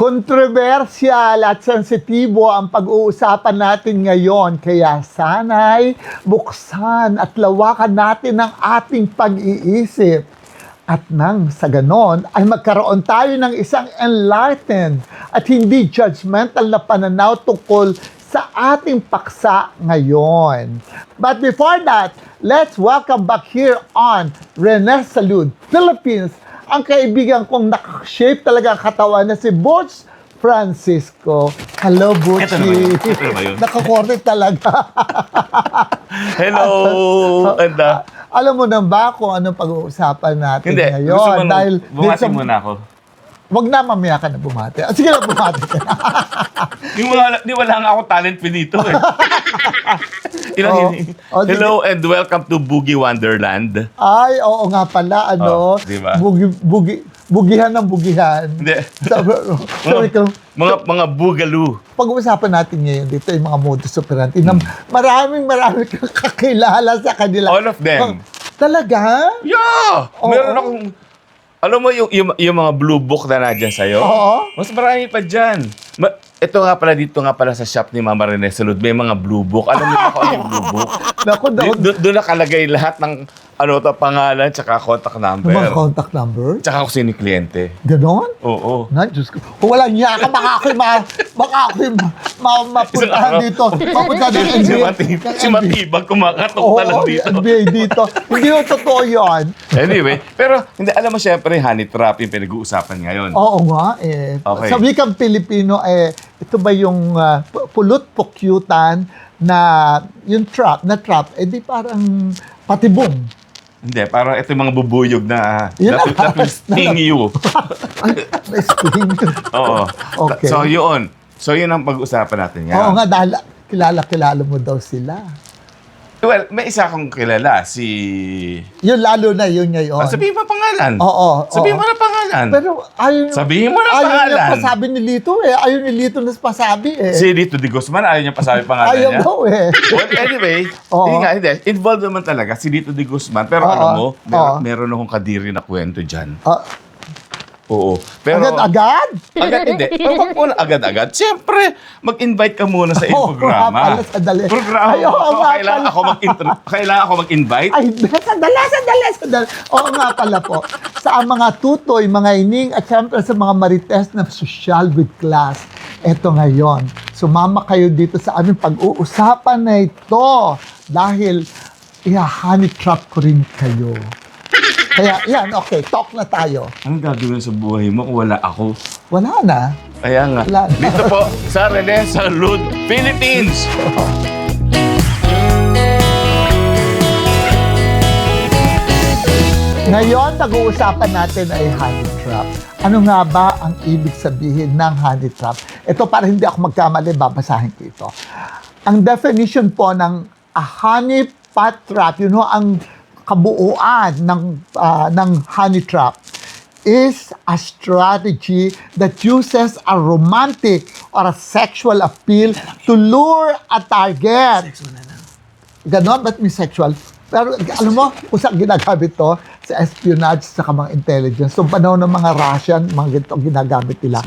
Kontrobersyal at sensitibo ang pag-uusapan natin ngayon, kaya sana'y buksan at lawakan natin ang ating pag-iisip. At nang sa ganon ay magkaroon tayo ng isang enlightened at hindi judgmental na pananaw tungkol sa ating paksa ngayon. But before that, let's welcome back here on Rene Salud, Philippines, ang kaibigan kong nakashape talaga ang katawan na si Butch Francisco. Hello, Butch. Ito na ba yun? Nakakorte talaga. Hello! Anda. Alam mo na ba kung anong pag-uusapan natin Hindi, ngayon? gusto mo Dahil bumati muna ako. Wag na, mamaya ka na bumati. Sige na, bumati ka na. Di wala nga ako talent pa dito eh. Hello and welcome to Boogie Wonderland. Ay, oo nga pala, ano? Diba? Bugihan ng bugihan. Hindi. Sorry ka. Mga boogaloo. Pag-uusapan natin ngayon dito yung mga modus operandi na maraming kang kakilala sa kanila. All of them. Talaga? Yeah! Oo. Meron akong... Alam mo yung mga blue book na nadyan sa'yo? Oo. Mas marami pa dyan. Ito nga pala, dito nga pala sa shop ni Mama Rene Salud, may mga blue book. Alam mo ako ano yung blue book? Naku, Doon nakalagay lahat ng pangalan, tsaka contact number. mga contact number? Tsaka kung sino yung kliyente. Ganon? Oo. Na, Diyos ko. Kung wala niya ka, baka ako'y mapuntahan dito. Mapuntahan ng NBA. Si Matibag kumakatok na lang dito. NBA dito. Hindi yung totoo yun. Anyway, pero hindi, alam mo syempre, honey trap yung pinag-uusapan ngayon. Oo nga eh. Okay. Sa wikang Pilipino, ito ba yung pulot-pukyutan na yung trap, di parang patibong. Hindi, parang ito yung mga bubuyog na Yun that will sting you. May sting. Oo. Okay. So yun ang pag-usapan natin ngayon. Oo nga, dahil kilala mo daw sila. Well, may isa akong kilala, si... Yun lalo na yun ngayon. Sabihin mo pangalan. Oo. Sabihin mo na pangalan. Pero Sabihin mo na ayaw pangalan. niya pasabi ni Lito eh. Ayaw ni Lito na pasabi eh. Si Lito de Guzman, ayaw niya pasabi pangalan Ayaw niya. daw eh. Well, anyway, Oo. hindi. Involved naman talaga si Lito de Guzman. Pero Oo. alam mo, Oo. meron akong kadiri na kwento dyan. Oo. Agad-agad? Agad hindi. Pero wag muna agad-agad. Siyempre, mag-invite ka muna sa iyong programa. Pala, sandali. Programa. Ay, oo nga Kailangan ako mag-invite? Ay, sandali. Oo nga pala po. Sa mga tutoy, mga ining, at siyempre sa mga marites na social with class, eto ngayon. Sumama kayo dito sa aming pag-uusapan na ito dahil honey trap ko rin kayo. Kaya, yan, okay, talk na tayo. Anong gagawin sa buhay mo kung wala ako? Wala na. Kaya nga. Wala na. Dito po sa Rene Salud, Philippines. Ngayon, pag-uusapan natin ay honey trap. Ano nga ba ang ibig sabihin ng honey trap? Ito, para hindi ako magkamali, babasahin ko ito. Ang definition po ng a honey pot trap, ang kabuuan ng honey trap is a strategy that uses a romantic or a sexual appeal to lure a target. Ganon, ba't may sexual? Pero alam mo, kung saan ginagamit to? Sa espionage, sa mga intelligence. So, panahon ng mga Russian, mga ganito ginagamit nila.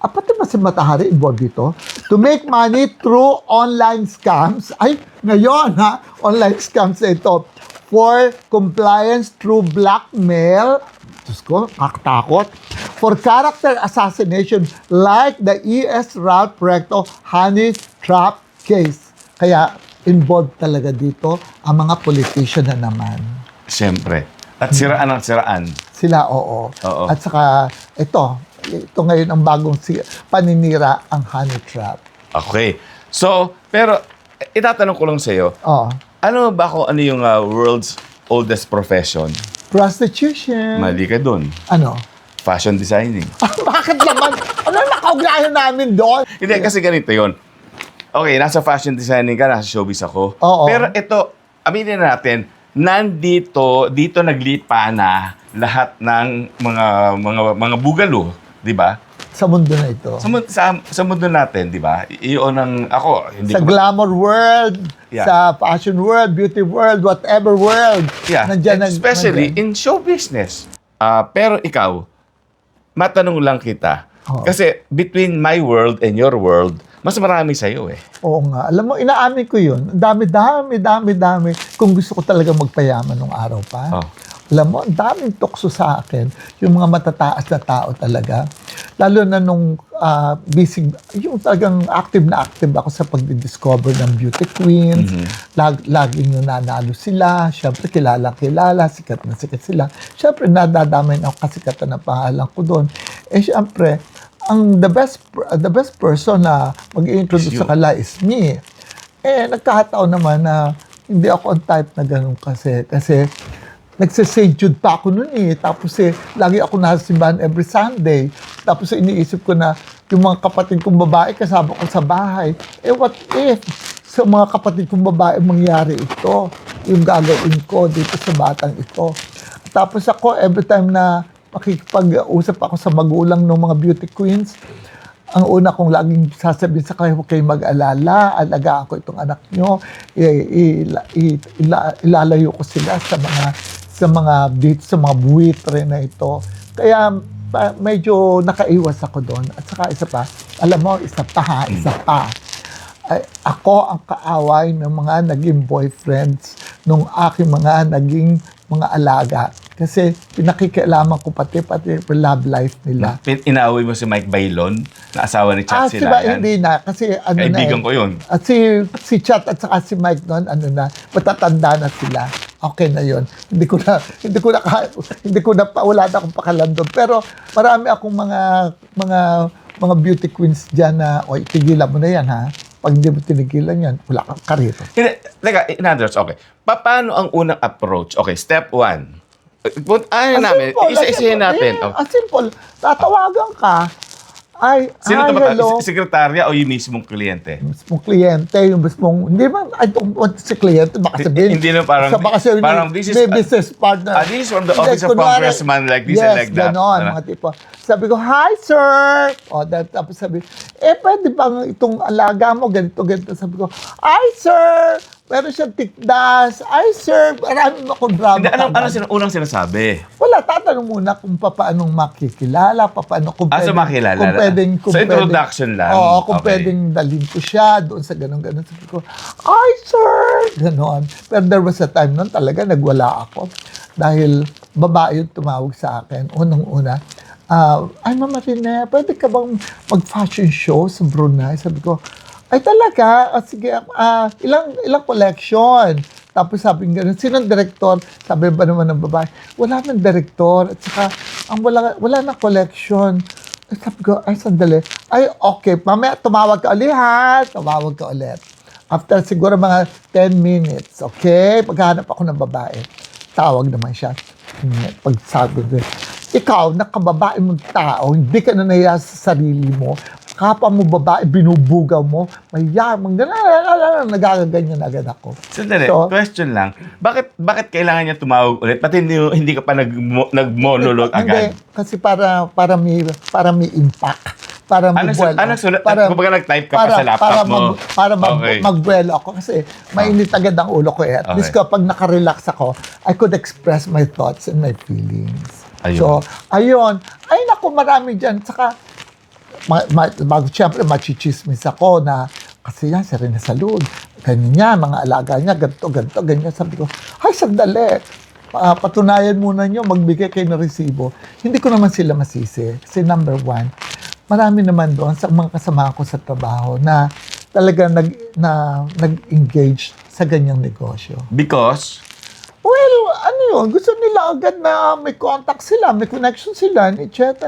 Pati ba si Matahari involved dito? To make money through online scams. Ay, ngayon online scams na ito. For compliance through blackmail. Diyos ko, kakatakot. For character assassination like the E.S. Ralph Recto honey trap case. Kaya involved talaga dito ang mga politician na naman. Siyempre. At siraan ang siraan. Sila, oo. Oo. At saka, ito ngayon ang bagong paninira, ang honey trap. Okay. So, pero, itatanong ko lang sa'yo, Oo. ano ba kung ano yung world's oldest profession? Prostitution. Mali ka dun. Ano? Fashion designing. Bakit naman? Ano nakaugnayhan namin doon? Hindi, kasi ganito yon. Okay, nasa fashion designing ka, nasa showbiz ako. Oo. Pero ito, aminin natin, dito naglipa na lahat ng mga bugalo, di ba? Sa mundo na ito. Sa mundo natin, di ba? Iyon ang ako, hindi Sa ko glamour world, Yeah. sa fashion world, beauty world, whatever world. Yeah, especially in show business. Pero ikaw, matanong lang kita, Oo. Kasi between my world and your world, mas marami sa'yo eh. Oo nga. Alam mo, inaamin ko yun. Ang dami. Kung gusto ko talaga magpayaman nung araw pa. Oh. Alam mo, ang daming tukso sa akin. Yung mga matataas na tao talaga. Lalo na nung busy, yung talagang active na active ako sa pagdi-discover ng beauty queens. Laging yung nanalo sila. Siyempre, kilala, sikat na sikat sila. Siyempre, nadadamay ako kasikatan na pangalan ko doon. Eh, siyempre, the best person na mag-i-introduce Is you. sa kanila is me. Eh, nagkakataon naman na hindi ako on type na ganun kasi nagse-St. Jude pa ako noon eh. Tapos lagi ako nasa simbahan every Sunday. Tapos iniisip ko na yung mga kapatid kong babae kasama ko sa bahay. Eh, what if sa mga kapatid kong babae mangyari ito? Yung gagawin ko dito sa batang ito. Tapos ako, every time na makikipag-usap ako sa magulang ng mga beauty queens, ang una kong laging sasabihin sa kanila, huwag kayong mag-alala, alagaan ko itong anak nyo, ilalayo ko sila sa mga buwitre na ito. Kaya medyo nakaiwas ako doon. At saka isa pa, alam mo, isa pa. Ay, ako ang kaaway ng mga naging boyfriends nung aking mga naging mga alaga. Kasi pinakikialaman ko pati love life nila. Inaaway mo si Mike Bailon, na asawa ni Chat Siba, Silayan. hindi na. Kasi Kaibigan ko yun. At si Chat at saka si Mike noon, matatanda na sila. Okay na yun. Hindi ko na wala na akong pakalam doon. Pero marami akong mga beauty queens dyan na, tigilan mo na yan ha. Pag hindi mo tinigilan yan, wala kang karir. Teka, in others, okay. Paano ang unang approach? Okay, step 1. Isa-isahin natin. Ang simple. Tatawagan ka. Sino ito hello. Sekretarya o yung mismong kliyente? Mismong kliyente, yung mismong, hindi man, I don't want si kliyente, baka sabihin. Hindi na parang, baka sabihin, parang this is, may business partner. This is from the office of congressman, like this yes, and like that. Ganon, mga tipo. Sabi ko, hi sir! Tapos sabi, pwede bang itong alaga mo, ganito. Sabi ko, hi sir! Meron siyang tikdas. Ay, sir, marami akong drama. Hindi, ano unang sinasabi? Wala, tatanong muna kung paano makikilala, kung so makilala. So introduction lang. Oo, kung pwedeng dalhin ko siya doon sa ganon-ganon. Sabi ko, ay, sir! Ganon. Pero there was a time noon talaga nagwala ako. Dahil babae yung tumawag sa akin. Unang-una, ay, Mama Rene, pwede ka bang mag-fashion show sa Brunei? Sabi ko, ay talaga? Sige, ilang collection? Tapos sabi nga, sino ang director? Sabi ba naman ng babae, wala nang director. At saka, wala nang collection. Ay, sabi ko, ay sandali. Ay, okay, mamaya tumawag ka ulit ha. Tumawag ka ulit. After siguro mga 10 minutes, okay? Paghanap ako ng babae. Tawag naman siya. Pagsabi ko, ikaw, nakababae mong tao, hindi ka na nahiya sa sarili mo, kapwa mo babae, binubugaw mo, mayamang, nagagaganyan agad ako. Sandali, question lang. Bakit kailangan niya tumawag ulit? Pati hindi ka pa nag-monologue agad? Hindi, kasi para may impact. Para magbuelo. Kumbaga nag-type ka pa sa laptop mo? Magbuelo ako kasi mainit agad ang ulo ko eh. At least kapag nakarelax ako, I could express my thoughts and my feelings. Ayun. So, ayun. Ay naku, marami dyan. Saka, siyempre, machichismis ako na kasi yan, si Rene Salud, ganyan niya, mga alaga niya, ganito, ganyan. Sabi ko, ay, sandali. Patunayan muna nyo, magbigay kayo ng resibo. Hindi ko naman sila masisi. Kasi number 1, marami naman doon sa mga kasama ko sa trabaho na talaga nag-engage sa ganyang negosyo. Because? Well, ano yun? Gusto nila agad na may contact sila, may connection sila, etc.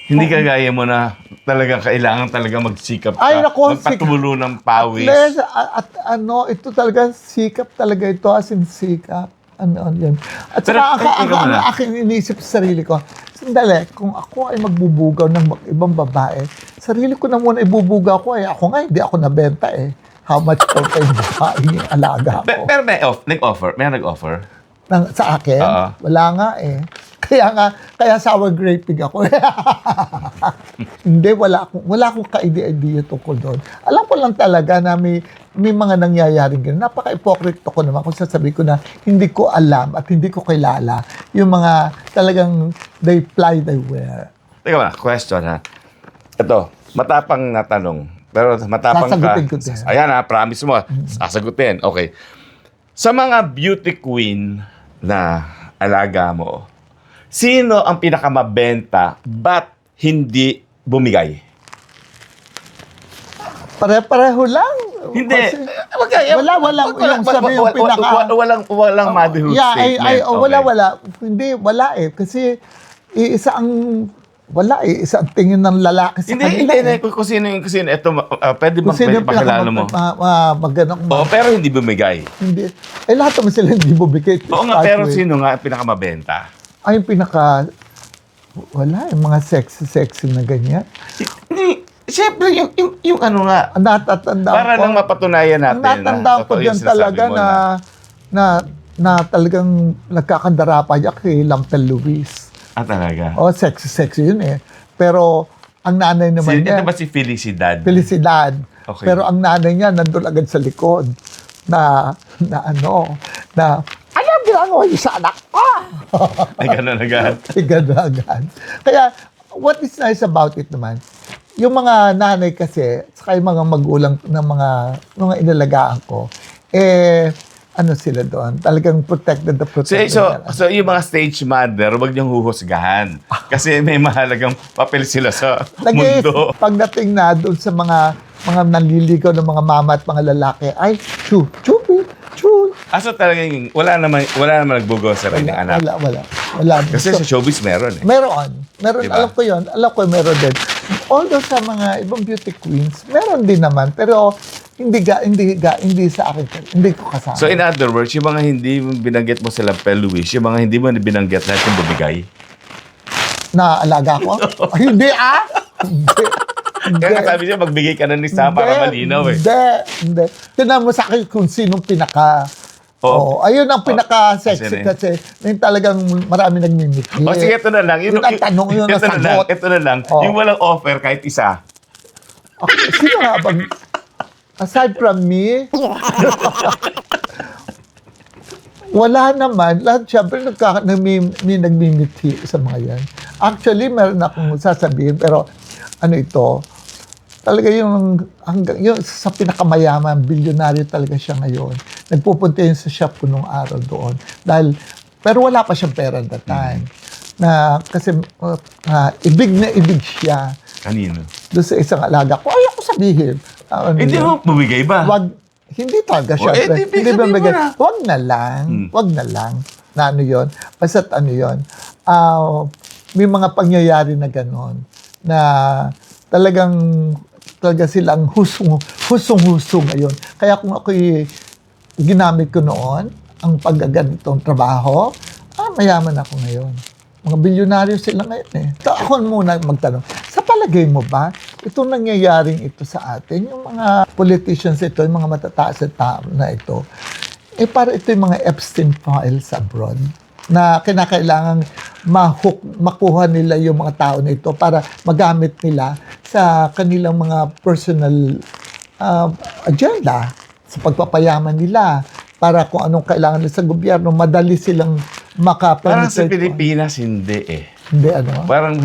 Hindi kagaya mo na talaga kailangan talaga magsikap ka. Ay, naku, magpatulo ng pawis. At ito talaga, sikap talaga ito, as in sikap. Yun. At saka ang aking iniisip sa sarili ko, sandali, kung ako ay magbubugaw ng ibang babae, sarili ko na muna ibubugaw ko. Ako nga, hindi ako nabenta eh. How much for kayo babae yung alaga ko? Pero may nag-offer? Sa akin? Wala nga eh. Kaya sour graping ako. Hindi, wala akong ka-idea tungkol doon. Alam ko lang talaga na may mga nangyayaring gano'n. Napaka-hypocrite ko naman kung sasabihin ko na hindi ko alam at hindi ko kilala yung mga talagang they fly, they wear. Teka ba, question ha. Ito, matapang na tanong. Pero matapang Sasagutin ko ka. din. Ayan ha, promise mo. Sasagutin. Okay. Sa mga beauty queen na alaga mo, sino ang pinakamabenta ba't hindi bumigay? Pare-pareho lang. Hindi. Kasi walang yung sabi yung Walang motherhood statement. Wala. Hindi, wala eh. Kasi isa ang tingin ng lalaki sa kanila. Hindi. Kung sino. Ito, pwede Kung sino yung pakilala mo? Oo, pero hindi bumigay. Hindi. Lahat naman sila hindi bumigay. Oo nga, pero sino nga ang pinakamabenta? Ay, yung wala, yung mga sexy na ganyan. Hindi. Siyempre, yung ano nga. Ang natatandaan Para ko. lang mapatunayan natin. Ang natandaan ko totoo yung dyan sinasabi talaga mo na talagang nagkakandara pa kay Lampel Luis. talaga. Oh, sexy yun eh. Pero ang nanay naman niya, Ito ba si Felicidad? Felicidad. Okay. Pero ang nanay niya nandun agad sa likod na ano ginagawa niyo sa anak ko? Ay, ganun agad. Ganun agad. Kaya, what is nice about it naman, yung mga nanay kasi, saka yung mga magulang ng mga inalagaan ko, ano sila doon? Talagang protected. So yung mga stage mother, huwag niyong huhusgahan. Kasi may mahalagang papel sila sa mundo. Pagdating na doon sa mga nanliligaw ng mga mama at mga lalaki, ay, chupi. So talagang wala naman nagbugo sa rin ng anak. Wala. Kasi sa showbiz meron eh. Meron. Diba? Alam ko yun. Alam ko meron din. Although sa mga ibang beauty queens, meron din naman. Pero hindi sa akin. Hindi ko kasama. So in other words, yung mga hindi binanggit mo sila Pel Luis, yung mga hindi mo binanggit na yung bumigay. Na alaga ko? Hindi. Kaya sabi siya, magbigay ka na ni Sam para malinaw eh. Hindi. Tinan mo sa akin kung sinong pinaka... Oh. Ayun ang pinaka-sexy kasi yung talagang marami nagmimiti. Sige, ito na lang. Yun ang tanong, yun ang sagot. Ito na lang. Oh. Yung walang offer kahit isa. Okay, sino nga bang... Aside from me, wala naman. Lahat, syempre, may nagmimiti sa mga yan. Actually, meron akong sasabihin, pero ano ito, talaga yung sa pinakamayaman, bilyonaryo talaga siya ngayon. Nagpupunta yun sa shop ko nung araw doon. Pero wala pa siyang pera at that time. Kasi ibig siya. Kanino? Doon sa isang alaga ko, ayaw ko sabihin. Hindi mo bumigay ba? Hindi talaga siya. Hindi bumigay. Wag na lang. Na ano yun. Basta't ano yun. May mga pangyayari na gano'n na talaga silang husong-huso ngayon. Kaya kung ako'y ginamit ko noon, ang paggaganitong trabaho, mayaman ako ngayon. Mga bilyonaryo sila ngayon eh. So, ako muna magtanong, sa palagay mo ba, itong nangyayaring ito sa atin, yung mga politicians ito, yung mga matataas na tao na ito, para ito yung mga Epstein files abroad na kinakailangan makuha nila yung mga tao na ito para magamit nila sa kanilang mga personal agenda sa pagpapayaman nila para kung anong kailangan nila sa gobyerno, madali silang Parang sa makapenetrate. Pilipinas, hindi eh. Hindi, ano? Parang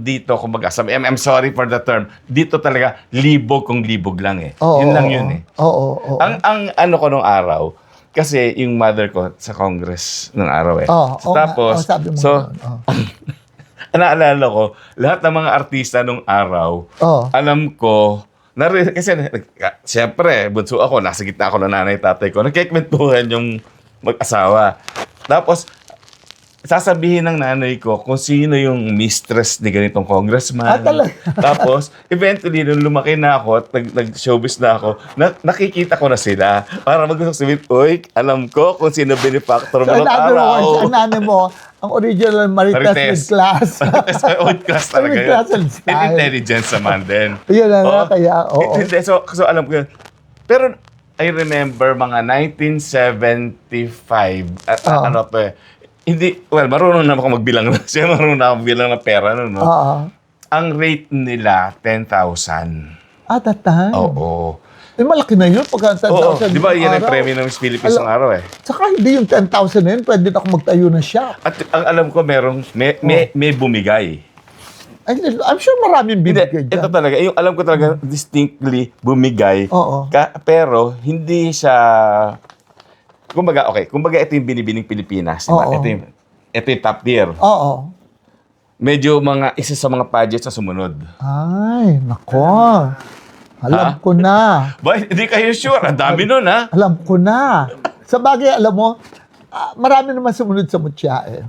dito, kumbaga, I'm sorry for the term, dito talaga, libog kung libog lang eh. Yun lang yun eh. Oo. Ang ano ko nung araw, kasi yung mother ko sa Congress nung araw eh. Tapos, sabi mo so, yun. naalala ko, lahat ng mga artista nung araw, alam ko, kasi siyempre, bunso ako, nasa gitna ako ng nanay tatay ko, nagkikwentuhan yung mag-asawa. Tapos, sasabihin ng nanay ko kung sino yung mistress ni ganitong congressman. Talaga? Tapos, eventually, nung lumaki na ako at nag-showbiz na ako, nakikita ko na sila. Para mag-sasabihin, uy, alam ko kung sino benefactor mo ng araw. Ang nanay mo, ang original Marites with class. With class talaga With class and style. And intelligence naman din. Yun na nga, kaya, oo. Hindi, so alam ko yun. Pero, I remember mga 1975 at ano to eh. Hindi, marunong na ako magbilang. Siya marunong na ako magbilang ng pera no. Ang rate nila 10,000. That time? Oo. Malaki na yun pagka 10,000. Oo, di ba yan ang premyo ng Miss Philippines ng araw eh. Saka hindi yung 10,000 na yun, pwede na ako magtayo ng shop. At ang alam ko may bumigay. I'm sure maraming Hindi, binigay ito dyan. talaga. Yung alam ko talaga distinctly bumigay. Oo. Pero hindi siya... Kumbaga, ito yung binibining Pilipinas. Diba? Oo. Ito yung top tier. Oo. Medyo isa sa mga pageants na sumunod. Ay, nako. Alam ko na. Ba, hindi kayo sure. Ang dami nun, ha? Alam ko na. Sa bagay, alam mo, marami naman sumunod sa Mutya eh.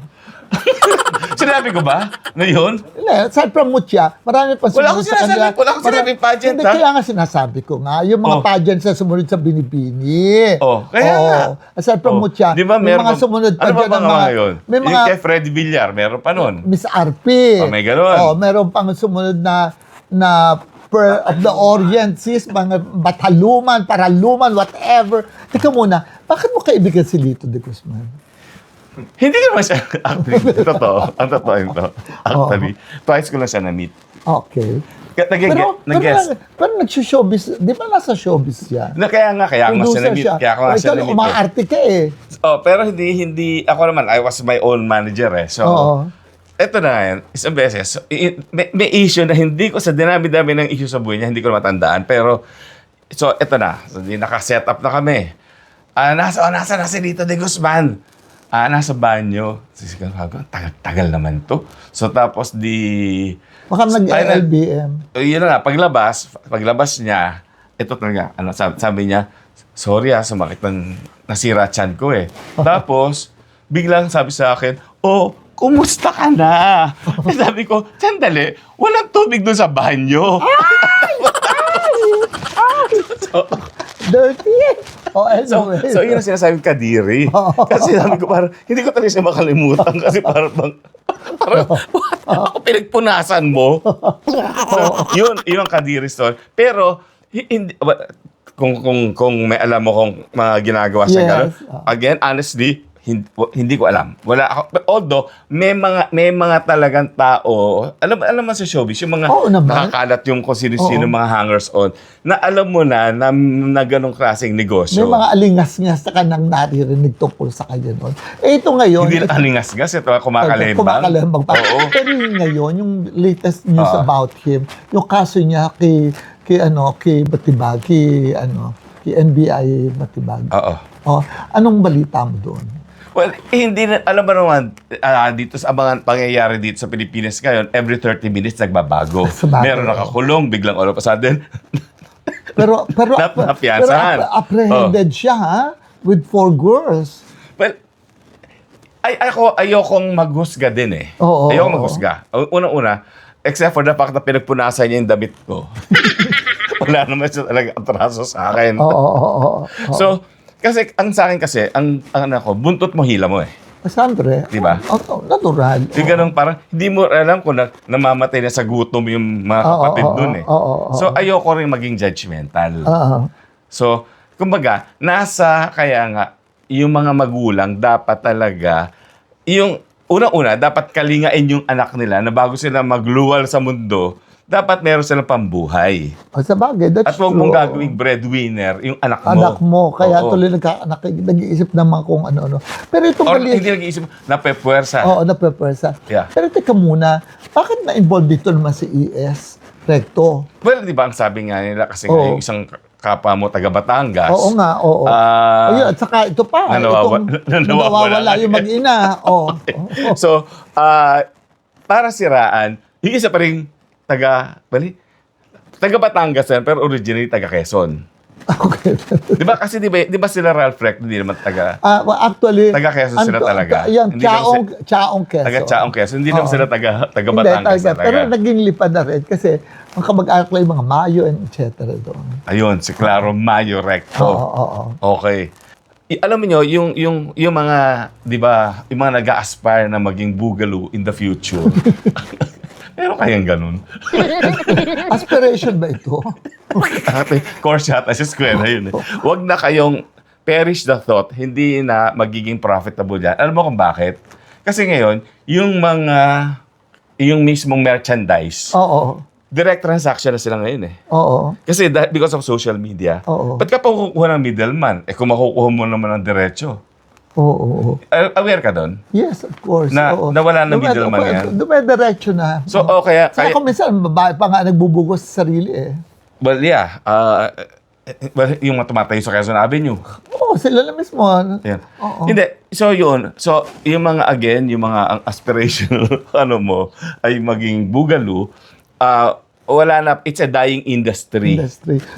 Sinabi ko ba na yun? Hindi, aside from Mutya, marami pa Wala sumunod akong sinasabi- wala akong sinabing pageant, Hindi, ha? kaya nga sinasabi ko nga, yung mga Oh. pageants na sumunod sa Binibini. Kaya nga. Aside from Mutya, Di ba may meron mga sumunod pa ano ba dyan ng mga mga... ngayon? May Yung mga kay Freddy Villar, meron pa nun. Miss RP. May ganun. Meron pang sumunod na Pearl of the Orient, sis, mga Bataluman, Paraluman, whatever. Teka muna, bakit mo kaibigan si Lito de Guzman? Hindi naman siya, actually, ang totoo ito. Actually, twice ko lang siya na-meet. Okay. Pero pero nag-showbiz, di ba nasa showbiz siya? Kaya nga siya Producer na-meet. siya. Kaya ako nga siya Ikaw, na-meet. umaarte ka eh. Pero hindi, ako naman, I was my own manager eh. So, Oo. eto na nga yan, isang beses, may issue na hindi ko, sa dinami-dami ng issue sa buhay niya, hindi ko na matandaan. Pero, so, eto na, so, naka-set up na kami. Nasa Lito de Guzman. Nasa banyo. Tagal naman to. So, tapos Baka nag-LBM. yun na nga, paglabas niya, ito talaga, sabi niya, sorry sumakit ng nasira tiyan ko eh. Tapos, biglang sabi sa akin, kumusta ka na? Sabi ko, sandali, walang tubig doon sa banyo. Dirty. Anyway. So yun ang sinasabing kadiri. Kasi sabi ko parang, hindi ko talaga siya makalimutan kasi parang ako pinagpunasan mo. Yun ang kadiri story. Pero, hindi, kung may alam mo kung mga ginagawa siya gano'n, again, honestly, hindi ko alam. Wala ako. Although, may mga talagang tao, alam mo sa showbiz, yung mga nakakalat yung kung sino-sino mga hangers-on, na alam mo na ganong klaseng negosyo. May mga alingas-ngas na ka nang naririnig tungkol sa kanya noon. Ito ngayon... Hindi na alingas-gas, ito kumakalembang. Kumakalembang pa. Pero yung ngayon, yung latest news about him, yung kaso niya kay Batibag, kay NBI Batibag. Anong balita mo doon? Well, hindi na, alam mo naman, dito sa mga pangyayari dito sa Pilipinas ngayon, every 30 minutes nagbabago. Meron nakakulong, biglang all of a sudden. pero apprehended siya, ha? With 4 girls. Well, ayokong maghusga din eh. Ayokong maghusga. Unang-una, except for the fact na pinagpunasan niya yung damit ko. Wala naman siya talaga atraso sa akin. So, kasi ang sa akin kasi, ang buntot mo, hila mo eh. Siyempre. Diba? Natural. Yung ganun parang, hindi mo alam kung namamatay na sa gutom yung mga kapatid dun eh. So, ayoko rin maging judgmental. So, kumbaga, kaya nga, yung mga magulang dapat talaga, yung unang-una, dapat kalingain yung anak nila na bago sila magluwal sa mundo, dapat meron silang pambuhay. Sa bagay, that's true. At huwag mong gagawing breadwinner yung anak mo. Anak mo. Kaya tuloy nag-iisip naman kung ano-ano. Pero itong hindi nag-iisip, napepwersa. napepwersa. Yeah. Pero teka muna, bakit na-involve dito naman si ES Recto? Well, di ba ang sabi nga nila kasi nga yung isang kapwa mo taga Batangas. Oo nga, oo. Ayun, at saka ito pa. Nawawala yung mag-ina. So, para siraan, yung isa pa rin taga Batangas yan, pero originally taga Quezon. Okay. Di ba kasi di ba sila Ralph Recto, hindi naman taga actually, taga Quezon sila talaga. Yan, Chaong Quezon. Taga Chaong Quezon, hindi naman sila taga Batangas talaga. Pero naging lipad na rin kasi ang kamag-anak lang yung mga Mayo and et cetera doon. Ayun, si Claro Mayo Recto. Okay. Alam mo nyo, yung mga, di ba, yung mga nag-a-aspire na maging boogaloo in the future. Meron kayang ganun. Aspiration ba ito? Course yata sa eskwela yun eh. Huwag na kayong perish the thought, hindi na magiging profitable yan. Alam mo kung bakit? Kasi ngayon, yung mismong merchandise, direct transaction na sila ngayon eh. Kasi because of social media, ba't ka pa kukuha ng middleman? Kung makukuha mo naman ng diretso. Oo. Aware ka doon? Yes, of course. Na oo. nawala ng middleman yan? Dumidiretso na. So, kaya... Saka kung minsan, babae pa nga nagbubugos sa sarili eh. Well, yeah. Yung mga tumatayo sa Quezon Avenue. Oo, sila na mismo. Yan. Oo. Hindi. So, yun. So, yung mga, again, yung mga ang aspirational, mo, ay maging boogaloo, wala na, it's a dying industry.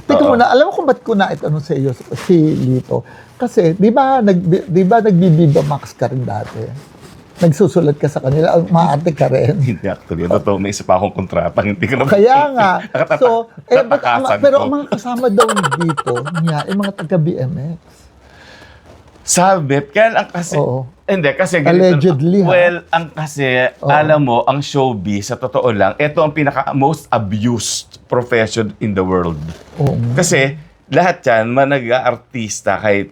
Teka muna, alam mo kung ba't ko na itanong sa iyo, si Lito? Kasi, di ba nagbibiba Max ka rin dati? Nagsusulat ka sa kanila, maarte ka rin. Hindi actually. Totoo, may isa pa akong kontrata. Hindi ko na... Kaya nga. So, Tatakasan pero ko. ang mga kasama daw dito, yung mga taga-BMX. Sabi, kaya lang kasi... Oo. Hindi, kasi ganito. Allegedly, ha? Well, ang kasi, Oo. alam mo, ang showbiz, sa totoo lang, ito ang pinaka-most abused profession in the world. Oo. Kasi, lahat yan, nag-aartista kahit...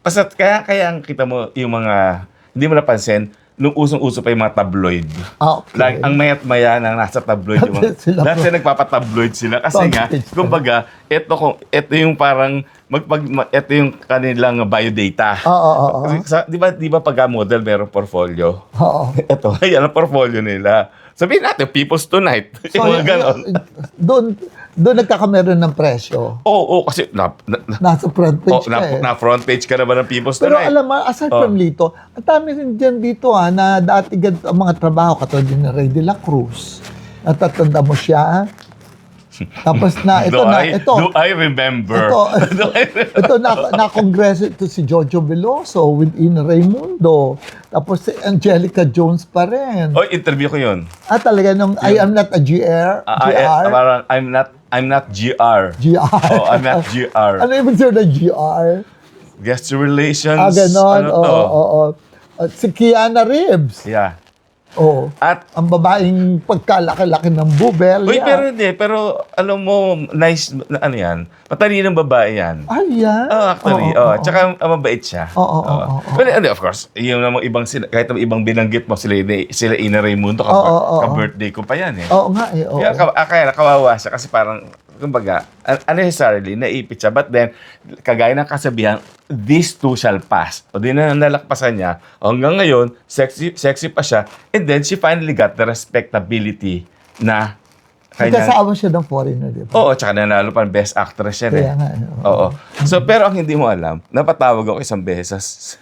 Basta, kaya ang kita mo, yung mga... Hindi mo napansin, nung usong-uso pa yung mga tabloid. Okay. Like, ang mayat-maya na nasa tabloid yung mga... Sila Lahat po. sila nagpapatabloid sila. Kasi nga, Tabloid. kumbaga, ito yung parang... ito yung kanilang biodata. Oo. Di ba pag model meron portfolio? Oo. Ito, ayan ang portfolio nila. Sabihin natin, People's Tonight. So, Yung mga ganon. doon nagkakameron ng presyo. Oo, kasi Nasa front page ka eh. na front page ka naman ng People's Pero Tonight. alam mo, aside from Lito, ang dami rin dyan dito na dati ang mga trabaho, katulad din ni Ray de la Cruz. Natatanda mo siya. Tapos Do I remember? Ito na kongreso ito si Jojo Veloso with Ina Raimundo. Tapos si Angelica Jones pa rin. Oy, interview ko yun. Talaga nung I am not a GR. Parang I'm not GR. GR. Oh, I'm not GR. Ano ibig sabihin na GR? Guest relations. Ganon. Ano to? Oo. Si Keanu Reeves. Yeah. Oo. At Ang babaeng pagkalaki-laki ng bubel. Uy, pero alam mo, nice, ano yan, matalinong babae yan. Yan. Actually, tsaka mabait siya. Oo. Well, of course, yung namang ibang, kahit ang ibang binanggit mo, sila Ina Raimundo, ka-birthday ko pa yan eh. Oo nga eh. Oo. Kaya kawawa siya kasi parang, kumbaga, unnecessarily, naipit siya. But then, kagaya ng kasabihan, these two shall pass. O di na nalakpasan niya. Hanggang ngayon, sexy pa siya. And then, she finally got the respectability na Nagkasama siya ng foreigner, di ba? Oo, tsaka nanalo pa ng best actress yan eh. Kaya nga. Oo. So, pero ang hindi mo alam, napatawag ako isang beses.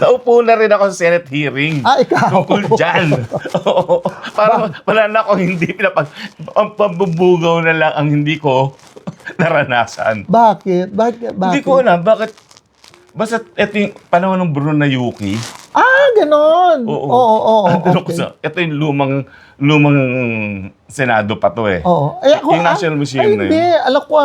Naupo na rin ako sa Senate hearing. Ikaw? Tungkol dyan. Oo. Parang wala na akong hindi ang pambubugaw na lang ang hindi ko naranasan. Bakit? Hindi ko alam. Bakit? Basta ito yung panahon ng Bruno Yuki. Ganon. Oo. Ito yung lumang Senado pa to eh. Oo. Yung National Museum na yun. Hindi. Alam ko,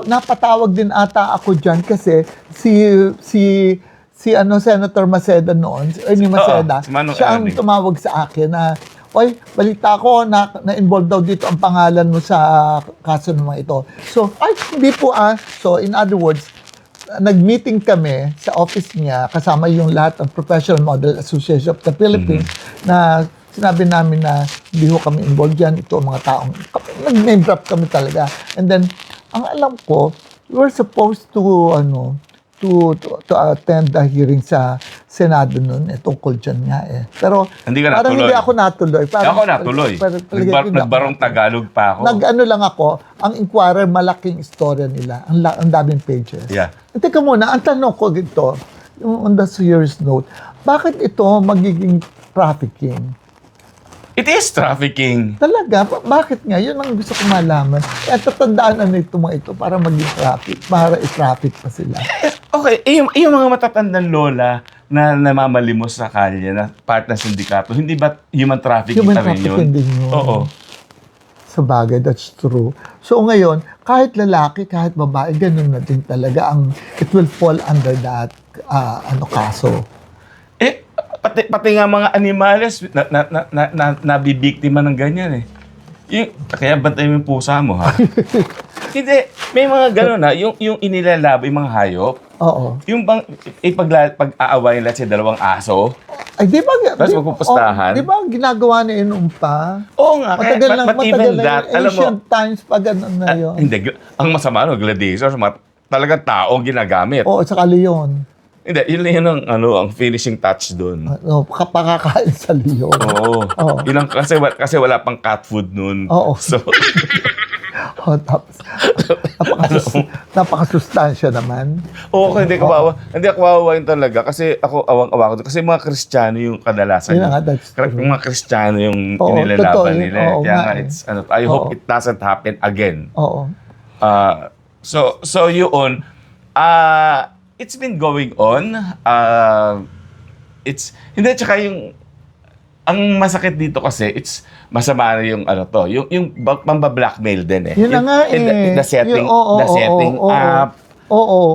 napatawag din ata ako dyan kasi si Senator Maceda noon, ni Maceda, si Manong siya ang Ernie. tumawag sa akin na, oy, balita ko na-involve daw dito ang pangalan mo sa kaso ng mga ito. So, hindi po So, in other words, nag-meeting kami sa office niya kasama yung lahat ng Professional Model Association of the Philippines na sinabi namin na hindi ho kami involved dyan. Ito ang mga taong, nag-name drop kami talaga. And then, ang alam ko, we were supposed to attend the hearing sa Senado noon, tungkol dyan nga eh. Pero Hindi ka parang natuloy. hindi ako natuloy. Ako natuloy. Nagbarong Tagalog pa ako. Nag-ano lang ako, ang Inquirer, malaking istorya nila. Ang daming pages. Yeah. Teka muna, ang tanong ko dito, yung on the serious note, bakit ito magiging trafficking? It is trafficking. Talaga? Bakit nga? Yun ang gusto ko malaman. Kaya tatandaan na nito mga ito para maging traffic, para i-traffic pa sila. Okay, yung mga matatandang lola na namamalimos sa kalye na part ng sindikato, hindi ba human trafficking Human pa rin yun? trafficking din yun. Oo. Sa bagay, that's true. So ngayon, kahit lalaki, kahit babae, ganun na din talaga. It will fall under that kaso. Pati nga mga animales nabibiktima ng ganyan eh. Kaya bantay mo yung pusa mo ha. Hindi, may mga gano'n na, yung inilalabo, yung mga hayop, Oo. yung bang, pag-aawayin lahat sa dalawang aso, Ay, di ba? Tapos magpupustahan. Di ba ginagawa ni Inum pa? oo nga, Matagal but even that, alam mo, ancient times pa ganun na yun. hindi, ang masama, gladiators, talagang taong ginagamit. Oo, saka leon. Hindi, yun ang finishing touch doon. Pakakain sa leon. Oo. Oo. Kasi wala pang cat food noon. Oo. So, Tapos, napakasustansya naman. hindi ako kawawa yun talaga. Kasi ako, awang-awa ko. Kasi mga Kristiyano yung kadalasan. Yun nga, that's true. Mga Kristiyano yung Oo, inilalaban totoo yun. nila. Oo, Kaya nga nga, I hope Oo. it doesn't happen again. Oo. So yun, it's been going on. Hindi, tsaka ang masakit dito kasi, masama na yung yung pamba-blackmail din eh. Yun na nga eh. The setting Oo. up. Oo.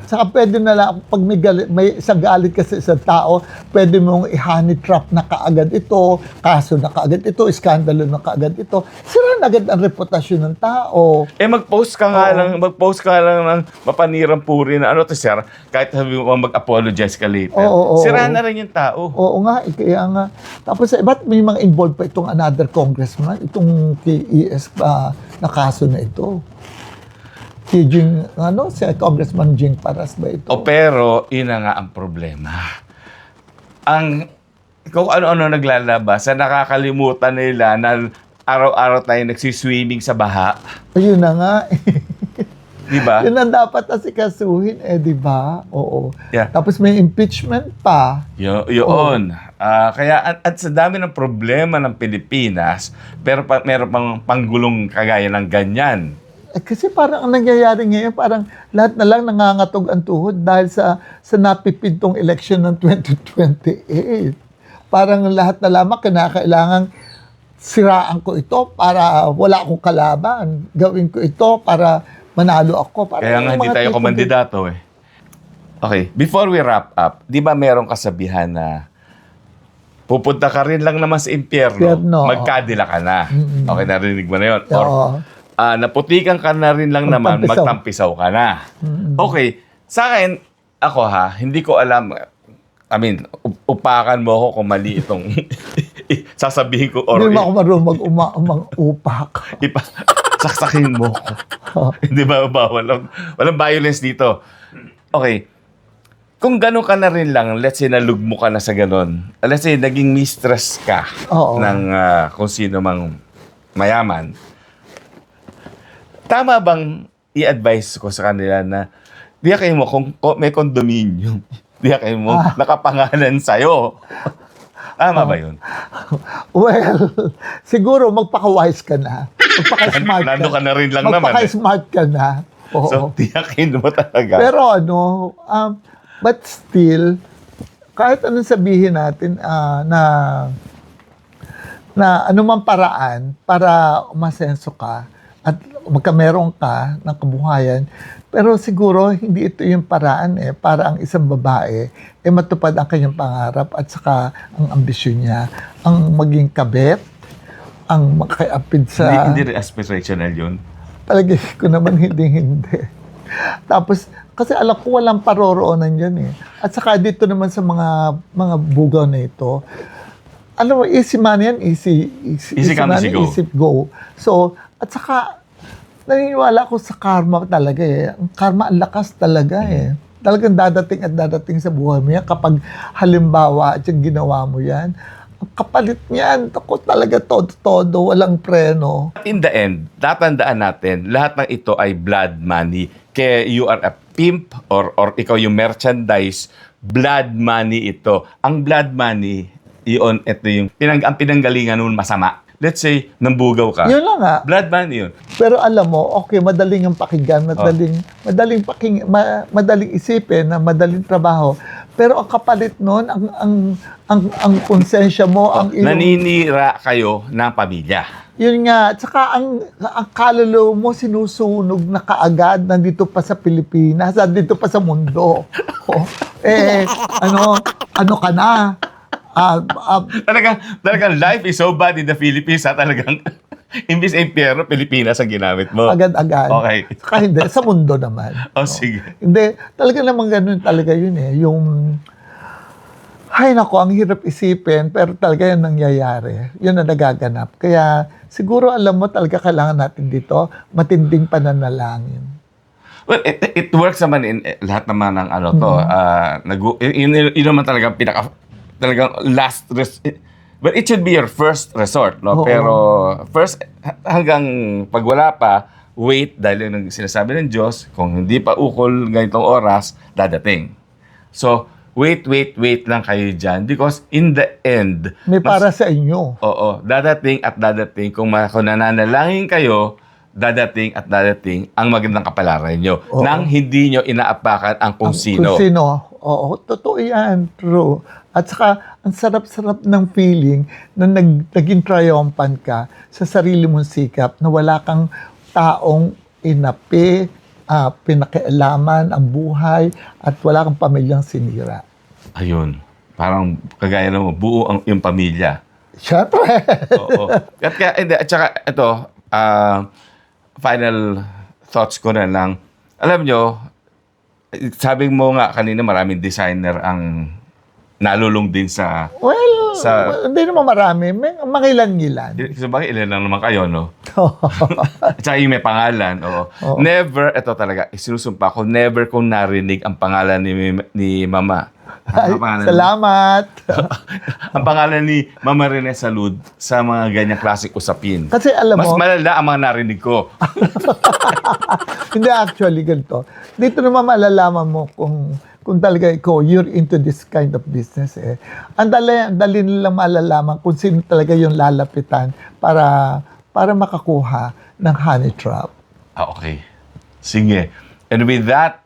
Saka pwede na lang, pag may isang galit kasi sa tao, pwede mong i-honey trap na kaagad ito, kaso na kaagad ito, iskandalo na kaagad ito. Sira na agad ang reputasyon ng tao. Magpost ka nga lang ng mapanirang puri na sir, kahit sabi mo mag-apologize ka later. Sira na rin yung tao. Oo nga, kaya nga. Tapos, ba't may mga involved pa itong another congressman, itong KES na kaso na ito? Si Congressman Jing Paras ba ito? Pero, yun na nga ang problema. Kung ano-ano naglalabas, nakakalimutan nila na araw-araw tayo nagsiswimming sa baha. Ayun na nga. Di ba? Yun ang dapat asikasuhin, di ba? Oo. Yeah. Tapos may impeachment pa. Yun. Kaya at sa dami ng problema ng Pilipinas, pero meron pang panggulong kagaya ng ganyan. Kasi parang ang nangyayari ngayon, parang lahat na lang nangangatog ang tuhod dahil sa napipintong election ng 2028. Parang lahat na lamang kinakailangan siraan ko ito para wala akong kalaban. Gawin ko ito para manalo ako. Parang Kaya nga hindi tayo kumandidato eh. Okay, before we wrap up, di ba merong kasabihan na pupunta ka rin lang naman sa impyerno, magkadila ka na. Okay, narinig mo na yun. Or, naputikan ka na rin lang naman, magtampisaw ka na. Okay, sa akin, ako hindi ko alam. Upakan mo ako kung mali itong sasabihin ko. Hindi mo ako marunong mag-upak. Saksakin mo ko. Hindi ba bawal? Walang violence dito. Okay, kung gano'n ka na rin lang, let's say nalugmo ka na sa gano'n. Let's say naging mistress ka ng kung sino mang mayaman. Tama bang i-advise ko sa kanila na di kayo mo kung may condominium, di kayo mo nakapangalan sa'yo? Tama ba yun? Well, siguro magpaka-wise ka na. Magpaka-smart ka. Nando ka na rin lang naman. Magpaka-smart ka na. Oo. So, tiyakin mo talaga. Pero but still, kahit anong sabihin natin na anumang paraan para umasenso ka at magkameron ka ng kabuhayan, pero siguro hindi ito yung paraan para ang isang babae matupad ang kanyang pangarap at saka ang ambisyon niya, ang maging kabet, ang makiapid sa... Hindi rin aspirational yun. Palagi ko naman hindi. Tapos, kasi alam ko walang paroroonan yan At saka dito naman sa mga bugaw na ito, alam mo, easy man yan, easy come, man, easy go. easy go. So, at saka, naniniwala ako sa karma talaga Ang karma, ang lakas talaga Talagang dadating at dadating sa buhay mo yan kapag halimbawa at yung ginawa mo yan. Ang kapalit niyan, ako talaga todo, walang preno. In the end, tatandaan natin, lahat ng ito ay blood money. Kaya you are a pimp or ikaw yung merchandise, blood money ito. Ang blood money, ito yung ang pinanggalingan nun masama. Let's say, nambugaw ka. Yun lang Blood money yun. Pero alam mo, okay, madaling ang pakinggan, madaling isipin, na madaling trabaho. Pero ang kapalit nun, ang konsensya mo, ang naninira kayo ng pamilya. Yun nga, tsaka ang kaluluwa mo sinusunog na kaagad nandito pa sa Pilipinas, nandito pa sa mundo. Ano ka na? Talagang life is so bad in the Philippines talagang imbis impyerno, Pilipinas ang ginamit mo. Agad-agad. Okay. Saka hindi, sa mundo naman. Sige. Hindi, talaga naman ganun talaga yun yung ay nako, ang hirap isipin, pero talaga yun nangyayari. Yun na nagaganap. Kaya siguro alam mo talaga kailangan natin dito matinding pananalangin. Well, it works naman in lahat naman ng ano to. Yun naman talaga talagang but it should be your first resort, no? Oo. Pero first, hanggang pag wala pa, wait, dahil yun ang sinasabi ng Diyos, kung hindi pa ukol ganitong oras, dadating. So, wait lang kayo dyan. Because in the end, May para sa inyo. oo, dadating at dadating. Kung nananalangin kayo, dadating at dadating ang magandang kapalaran nyo. Oo. Nang hindi nyo inaapakan ang kung sino. Kung sino. Oo, totoo yan. True. At saka, ang sarap-sarap ng feeling na naging triumphant ka sa sarili mong sikap na wala kang taong inapi, pinakialaman ang buhay at wala kang pamilyang sinira. Ayun. Parang kagaya mo, buo yung pamilya. Siyempre. Oo. At saka ito, final thoughts ko na lang. Alam nyo, sabi mo nga kanina maraming designer ang nalulong din sa... Well, hindi naman marami. May mga ilan-ilan. Sabagay, ilan lang naman kayo, no? At saka yung may pangalan, oo. Oo. Never, ito talaga, isinusumpa ko, never kong narinig ang pangalan ni Mama. Ay, Ang pangalan- salamat. ang pangalan ni Mama Rene Salud sa mga ganyang klaseng usapin. Kasi alam Mas mo, malala ang mga narinig ko. hindi actually ganito. Dito naman malalaman mo kung talaga ikaw, you're into this kind of business eh. Ang dali nilang malalaman kung sino talaga yung lalapitan para makakuha ng honey trap. Okay. Sige. And with that,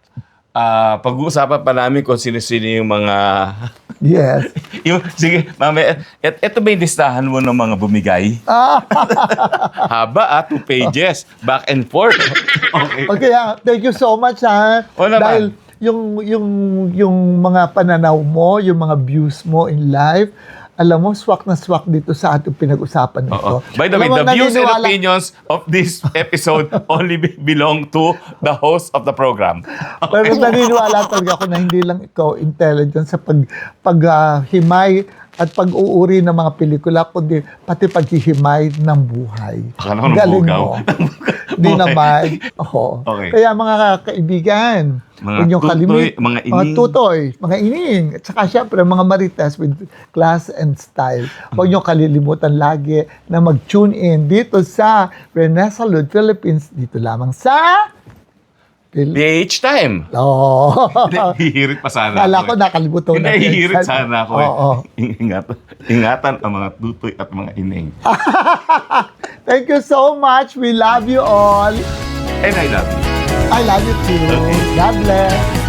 pag-uusapan pa namin kung sino-sino yung mga... Yes. Sige, mamaya. Ito ba yung listahan mo ng mga bumigay? Haba 2 pages. Back and forth. Okay. Okay, thank you so much ha. O naman. Dahil yung mga pananaw mo, yung mga views mo in life, alam mo, swak na swak dito sa ating pinag-usapan nito. Oo. By the way, Alam mo, the views and naniniwala- opinions of this episode only belong to the host of the program. Pero naniniwala talaga ako na hindi lang ikaw intelligent sa paghimay at pag-uuri ng mga pelikula, kundi pati paghihimay ng buhay. Akala ko ng Galing bugaw. mo. Hindi naman. Oo. Okay. Kaya mga kaibigan, Mga huwag niyong tutoy, kalimit- mga ining. Mga tutoy, mga ining. At saka syempre, mga marites with class and style. Huwag niyong kalilimutan lagi na mag-tune in dito sa Rene Salud Philippines. Dito lamang sa... PH time. Oh. Hihirit pa sana Kala ako. ko nakalimutan Hindi, na. hihirit sana ako. Oo. Ingatan ang mga tutoy at mga ining. Thank you so much. We love you all. And I love you. I love you too. Okay. God bless.